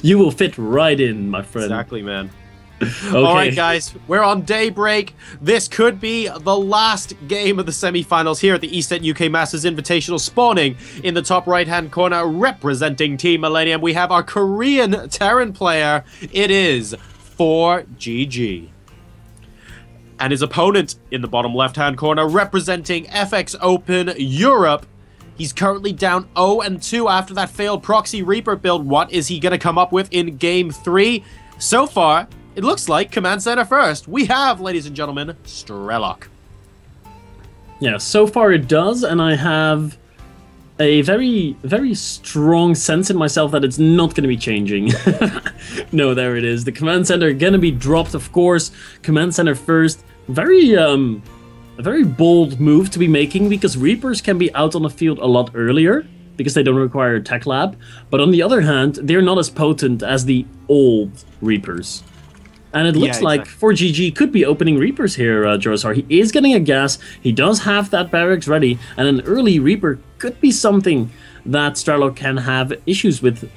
You will fit right in, my friend. Exactly, man. Okay. All right, guys, we're on daybreak. This could be the last game of the semifinals here at the ESET UK Masters Invitational. Spawning in the top right-hand corner, representing Team Millennium, we have our Korean Terran player. It is ForGG. And his opponent in the bottom left-hand corner, representing FX Open Europe. He's currently down 0-2 after that failed Proxy Reaper build. What is he going to come up with in Game 3? So far, it looks like Command Center first. We have, ladies and gentlemen, Strelok. Yeah, so far it does, and I have a very, very strong sense in myself that it's not going to be changing. No, there it is. The Command Center going to be dropped, of course. Command Center first. A very bold move to be making, because Reapers can be out on the field a lot earlier, because they don't require a tech lab. But on the other hand, they're not as potent as the old Reapers. And it looks like ForGG could be opening Reapers here, Jorasar. He is getting a gas. He does have that barracks ready. And an early Reaper could be something that Strelok can have issues with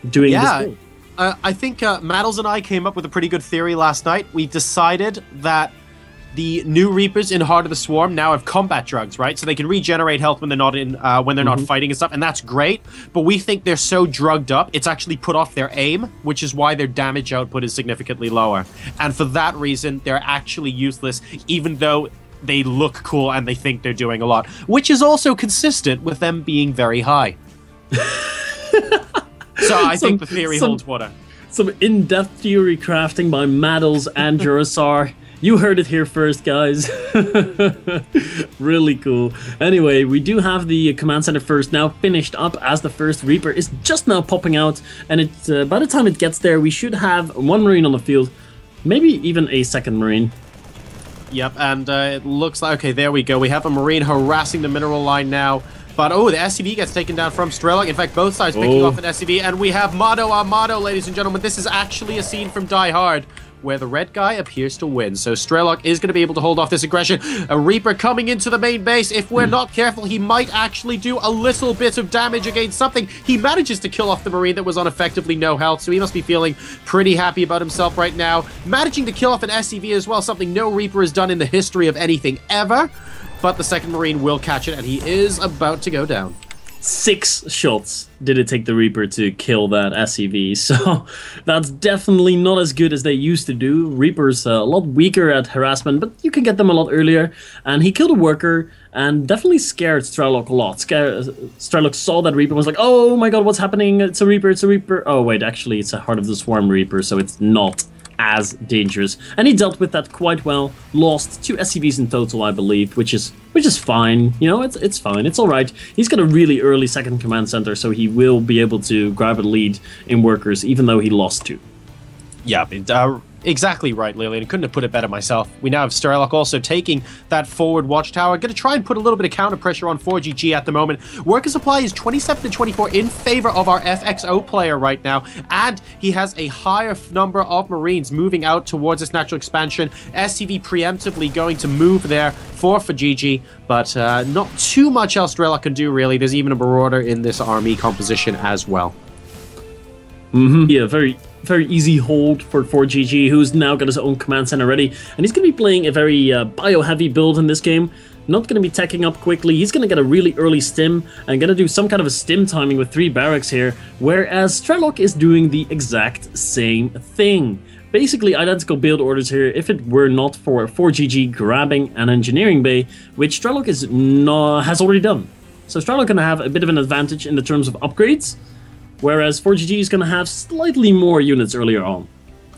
doing this build. I think Maddles and I came up with a pretty good theory last night. We decided that the new Reapers in Heart of the Swarm now have combat drugs, right? So they can regenerate health when they're not not fighting and stuff, and that's great. But we think they're so drugged up, it's actually put off their aim, which is why their damage output is significantly lower. And for that reason, they're actually useless, even though they look cool and they think they're doing a lot, which is also consistent with them being very high. So I think the theory holds water. Some in-depth theory crafting by Maddles and Jorasar. You heard it here first, guys. Really cool. Anyway, we do have the Command Center first now finished up, as the first Reaper is just now popping out. And it by the time it gets there, we should have one Marine on the field. Maybe even a second Marine. Yep, and it looks like... Okay, there we go. We have a Marine harassing the mineral line now. But, oh, the SCV gets taken down from Strelok. In fact, both sides picking off an SCV. And we have Motto Armado, ladies and gentlemen. This is actually a scene from Die Hard, where the red guy appears to win. So Strelok is going to be able to hold off this aggression. A Reaper coming into the main base. If we're not careful, he might actually do a little bit of damage against something. He manages to kill off the Marine that was on effectively no health, so he must be feeling pretty happy about himself right now. Managing to kill off an SCV as well, something no Reaper has done in the history of anything ever. But the second Marine will catch it, and he is about to go down. 6 shots did it take the Reaper to kill that SCV, so that's definitely not as good as they used to do. Reaper's a lot weaker at harassment, but you can get them a lot earlier. And he killed a worker and definitely scared Strelok a lot. Strelok saw that Reaper and was like, oh my god, what's happening? It's a Reaper, it's a Reaper. Oh wait, actually it's a Heart of the Swarm Reaper, so it's not as dangerous. And he dealt with that quite well. Lost 2 SCVs in total, I believe, which is fine. You know, it's fine. It's all right. He's got a really early second command center, so he will be able to grab a lead in workers, even though he lost 2. Yeah, exactly right, Lillian. Couldn't have put it better myself. We now have Strelok also taking that forward watchtower. Going to try and put a little bit of counter pressure on ForGG at the moment. Worker supply is 27-24 in favor of our FXO player right now, and he has a higher number of Marines moving out towards this natural expansion. SCV preemptively going to move there for ForGG, but not too much else Strelok can do, really. There's even a Marauder in this army composition as well. Yeah, very easy hold for ForGG, who's now got his own command center ready, and he's going to be playing a very bio-heavy build in this game. Not going to be teching up quickly. He's going to get a really early stim and going to do some kind of a stim timing with 3 barracks here, whereas Strelok is doing the exact same thing. Basically identical build orders here if it were not for ForGG grabbing an engineering bay, which Strelok has already done. So Strelok going to have a bit of an advantage in the terms of upgrades, whereas ForGG is going to have slightly more units earlier on.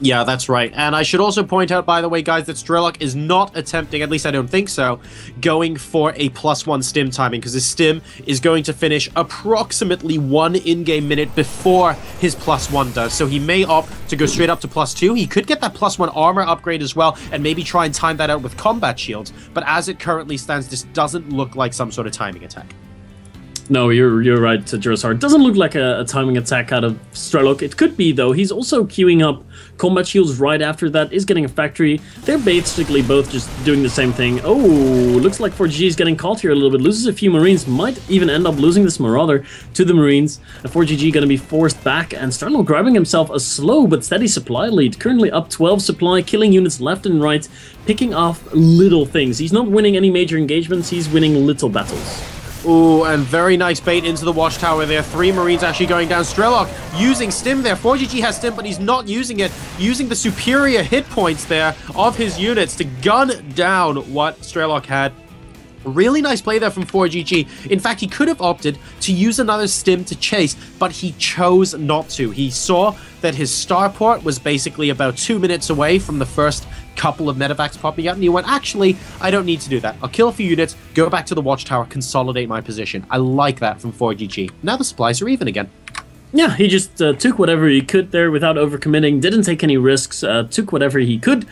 Yeah, that's right. And I should also point out, by the way, guys, that Strelok is not attempting, at least I don't think so, going for a +1 stim timing, because his stim is going to finish approximately 1 in-game minute before his +1 does. So he may opt to go straight up to +2. He could get that +1 armor upgrade as well, and maybe try and time that out with combat shields. But as it currently stands, this doesn't look like some sort of timing attack. No, you're right, Jurasar. It doesn't look like a timing attack out of Strelok. It could be, though. He's also queuing up combat shields right after that, is getting a factory. They're basically both just doing the same thing. Oh, looks like ForGG is getting caught here a little bit. Loses a few Marines, might even end up losing this Marauder to the Marines. And ForGG going to be forced back, and Strelok grabbing himself a slow but steady supply lead. Currently up 12 supply, killing units left and right, picking off little things. He's not winning any major engagements, he's winning little battles. Ooh, and very nice bait into the watchtower there. 3 Marines actually going down. Strelok using Stim there. ForGG has Stim, but he's not using it. Using the superior hit points there of his units to gun down what Strelok had. Really nice play there from ForGG. In fact, he could have opted to use another Stim to chase, but he chose not to. He saw that his starport was basically about 2 minutes away from the first couple of medevacs popping out, and he went, actually, I don't need to do that. I'll kill a few units, go back to the watchtower, consolidate my position. I like that from ForGG. Now the supplies are even again. Yeah, he just took whatever he could there without overcommitting, didn't take any risks, took whatever he could,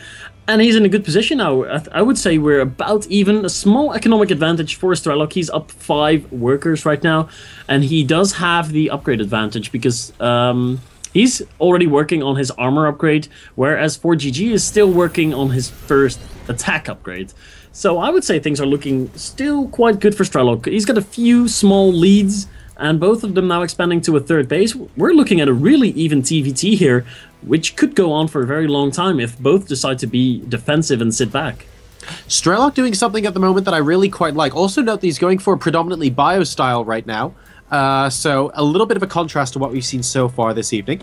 and he's in a good position now. I would say we're about even. A small economic advantage for Strelok. He's up 5 workers right now, and he does have the upgrade advantage because he's already working on his armor upgrade, whereas ForGG is still working on his first attack upgrade. So I would say things are looking still quite good for Strelok. He's got a few small leads, and both of them now expanding to a 3rd base. We're looking at a really even TVT here, which could go on for a very long time if both decide to be defensive and sit back. Strelok doing something at the moment that I really quite like. Also note that he's going for a predominantly bio style right now. So a little bit of a contrast to what we've seen so far this evening.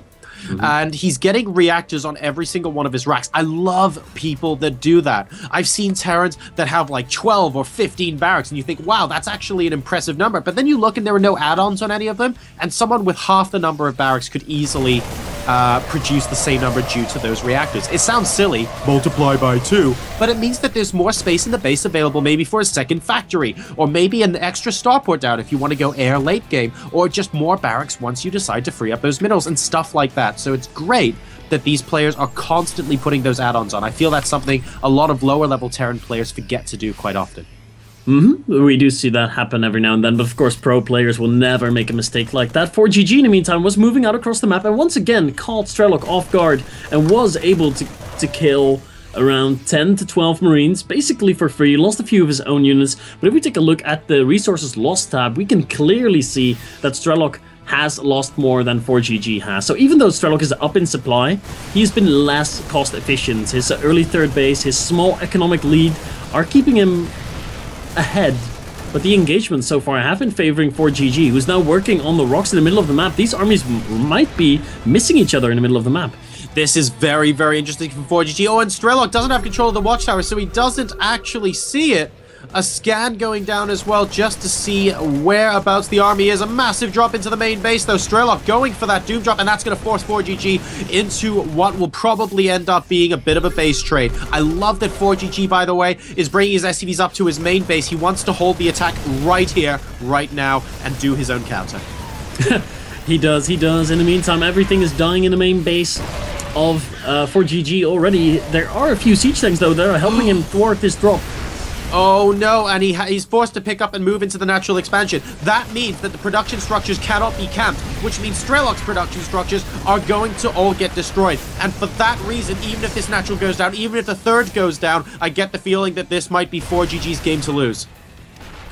And he's getting reactors on every single one of his racks. I love people that do that. I've seen Terrans that have like 12 or 15 barracks, and you think, wow, that's actually an impressive number. But then you look and there are no add-ons on any of them, and someone with half the number of barracks could easily produce the same number due to those reactors. It sounds silly, multiply by 2, but it means that there's more space in the base available maybe for a second factory, or maybe an extra starport down if you want to go air late game, or just more barracks once you decide to free up those minerals and stuff like that. So it's great that these players are constantly putting those add-ons on. I feel that's something a lot of lower level Terran players forget to do quite often. We do see that happen every now and then, but of course pro players will never make a mistake like that. ForGG in the meantime was moving out across the map and once again caught Strelok off guard and was able to kill around 10 to 12 Marines, basically for free. Lost a few of his own units, but if we take a look at the resources lost tab, we can clearly see that Strelok has lost more than ForGG has. So even though Strelok is up in supply, he's been less cost efficient. His early 3rd base, his small economic lead are keeping him ahead, but the engagements so far have been favoring ForGG, who's now working on the rocks in the middle of the map. These armies might be missing each other in the middle of the map. This is very, very interesting from ForGG. Oh, and Strelok doesn't have control of the watchtower, so he doesn't actually see it. A scan going down as well just to see whereabouts the army is. A massive drop into the main base though. Strelok going for that doom drop, and that's going to force ForGG into what will probably end up being a bit of a base trade. I love that ForGG, by the way, is bringing his SCVs up to his main base. He wants to hold the attack right here, right now, and do his own counter. He does. In the meantime, everything is dying in the main base of ForGG already. There are a few siege tanks though that are helping him thwart this drop. Oh no, and he's forced to pick up and move into the natural expansion. That means that the production structures cannot be camped, which means Strelok's production structures are going to all get destroyed. And for that reason, even if this natural goes down, even if the 3rd goes down, I get the feeling that this might be ForGG's game to lose.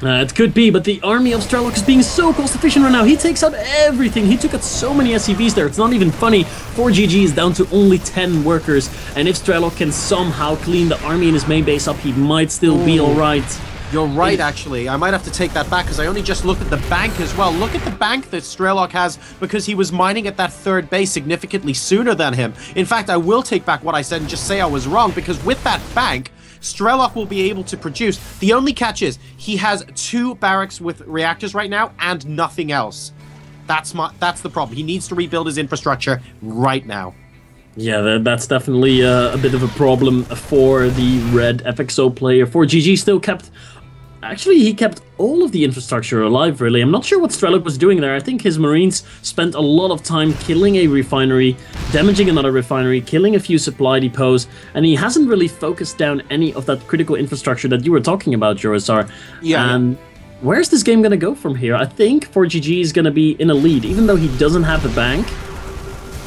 It could be, but the army of Strelok is being so cost-efficient right now. He takes out everything. He took out so many SCVs there. It's not even funny. ForGG is down to only 10 workers, and if Strelok can somehow clean the army in his main base up, he might still be alright. You're right, actually. I might have to take that back, because I only just looked at the bank as well. Look at the bank that Strelok has, because he was mining at that 3rd base significantly sooner than him. In fact, I will take back what I said and just say I was wrong, because with that bank, Strelok will be able to produce. The only catch is he has 2 barracks with reactors right now and nothing else. That's the problem. He needs to rebuild his infrastructure right now. Yeah, that's definitely a bit of a problem for the red FXO player. ForGG still kept... Actually, he kept all of the infrastructure alive, really. I'm not sure what Strelok was doing there. I think his Marines spent a lot of time killing a refinery, damaging another refinery, killing a few supply depots, and he hasn't really focused down any of that critical infrastructure that you were talking about, Jorasar. Yeah. And where's this game going to go from here? I think ForGG is going to be in a lead, even though he doesn't have the bank.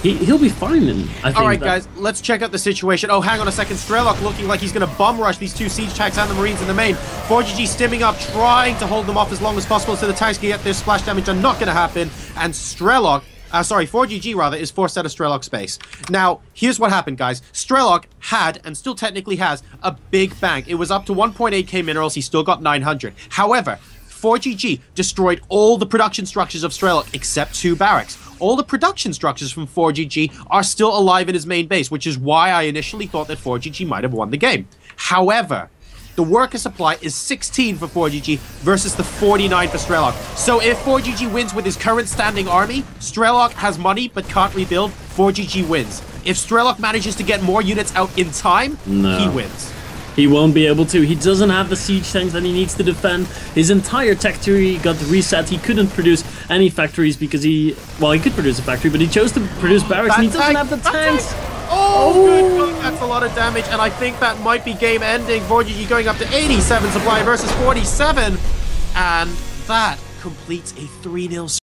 He'll be fine. I think. All right, guys, let's check out the situation. Oh, hang on a second. Strelok looking like he's going to bum rush these two siege tanks and the Marines in the main. ForGG stimming up, trying to hold them off as long as possible so the tanks can get their splash damage done. Not going to happen. And Strelok, ForGG rather, is forced out of Strelok space. Now, here's what happened, guys. Strelok had, and still technically has, a big bank. It was up to 1.8k minerals. He still got 900. However, ForGG destroyed all the production structures of Strelok except 2 barracks. All the production structures from ForGG are still alive in his main base, which is why I initially thought that ForGG might have won the game. However, the worker supply is 16 for ForGG versus the 49 for Strelok. So if ForGG wins with his current standing army, Strelok has money but can't rebuild, ForGG wins. If Strelok manages to get more units out in time, he wins. He won't be able to. He doesn't have the siege tanks that he needs to defend. His entire tech tree got reset. He couldn't produce any factories because he could produce a factory, but he chose to produce barracks and he doesn't have the tanks. Oh, good. That's a lot of damage, and I think that might be game ending. ForGG going up to 87 supply versus 47, and that completes a 3-0